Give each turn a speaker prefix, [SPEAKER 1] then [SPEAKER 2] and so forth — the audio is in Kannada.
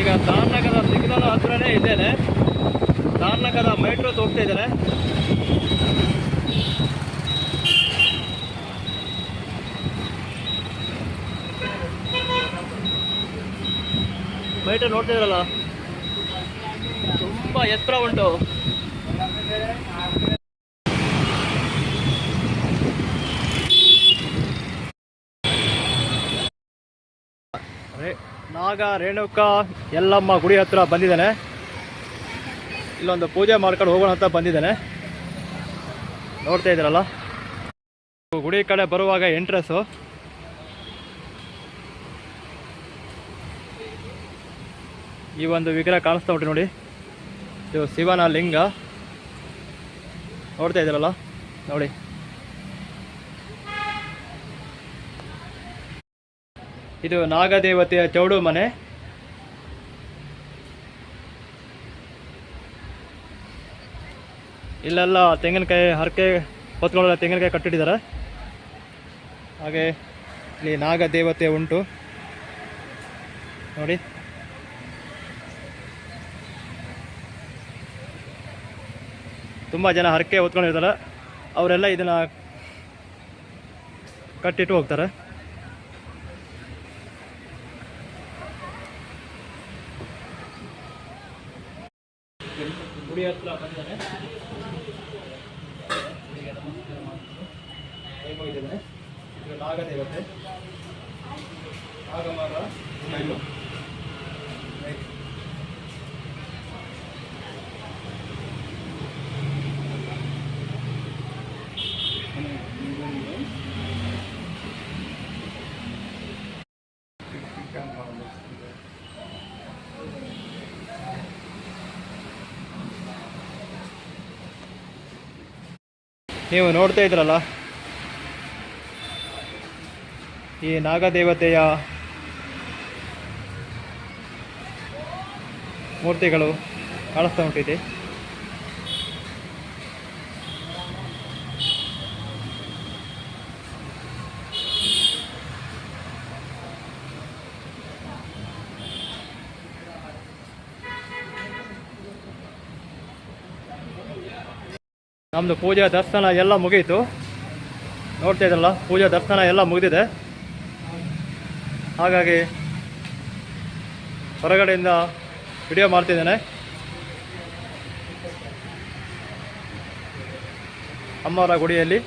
[SPEAKER 1] ಈಗ ಧಾರ್ನಗರ ಸಿಗ್ನಲ್ ಹತ್ರನೇ ಇದ್ದೇನೆ. ಧಾರ್ನಗರ ಮೆಟ್ರೋಸ್ ಹೋಗ್ತಾ ಇದ್ದೇನೆ. ಮೆಟ್ರೋ ನೋಡ್ತಾ ಇದ್ರಲ್ಲ, ತುಂಬಾ ಎತ್ತರ ಉಂಟು. ನಾಗ ರೇಣುಕಾ ಯಲ್ಲಮ್ಮ ಗುಡಿ ಹತ್ರ ಬಂದಿದ್ದೇನೆ. ಇಲ್ಲೊಂದು ಪೂಜೆ ಮಾಡ್ಕೊಂಡು ಹೋಗೋಣ ಅಂತ ಬಂದಿದ್ದೇನೆ. ನೋಡ್ತಾ ಇದ್ದೀರಲ್ಲ, ಗುಡಿ ಕಡೆ ಬರುವಾಗ ಎಂಟ್ರೆನ್ಸು. ಈ ಒಂದು ವಿಗ್ರಹ ಕಾಣಿಸ್ತಾ ಉಂಟು ನೋಡಿ, ಇದು ಶಿವನ ಲಿಂಗ. ನೋಡ್ತಾ ಇದ್ದೀರಲ್ಲ ನೋಡಿ. ಇದು ನಾಗದೇವತೆಯ ಚೌಡು ಮನೆ. ಇಲ್ಲೆಲ್ಲ ತೆಂಗಿನಕಾಯಿ ಹರಕೆ ಹೊತ್ಕೊಳ್ಳೋ ತೆಂಗಿನಕಾಯಿ ಕಟ್ಟಿಟ್ಟಿದ್ದಾರೆ. ಹಾಗೆ ಇಲ್ಲಿ ನಾಗದೇವತೆ ಉಂಟು ನೋಡಿ. ತುಂಬ ಜನ ಹರಕೆ ಹೊತ್ಕೊಂಡಿರ್ತಾರೆ, ಅವರೆಲ್ಲ ಇದನ್ನು ಕಟ್ಟಿಟ್ಟು ಹೋಗ್ತಾರೆ. ಗುಡಿ ಹತ್ರ ಬಂದಿದ್ದಾನೆ. ಇದು ನಾಗದೇವತೆ ನಾಗಮರ. ನೀವು ನೋಡ್ತಾ ಇದ್ರಲ್ಲ, ಈ ನಾಗದೇವತೆಯ ಮೂರ್ತಿಗಳು ಕಾಣಿಸ್ತಾ ಉಂಟಿದೆ. ನಮ್ಮದು ಪೂಜಾ ದರ್ಶನ ಎಲ್ಲ ಮುಗೀತು. ನೋಡ್ತಾ ಇದ್ರಲ್ಲ, ಪೂಜಾ ದರ್ಶನ ಎಲ್ಲ ಮುಗಿದಿದೆ. ಹಾಗಾಗಿ ಹೊರಗಡೆಯಿಂದ ವಿಡಿಯೋ ಮಾಡ್ತಿದ್ದೇನೆ. ಅಮ್ಮವರ ಗುಡಿಯಲ್ಲಿ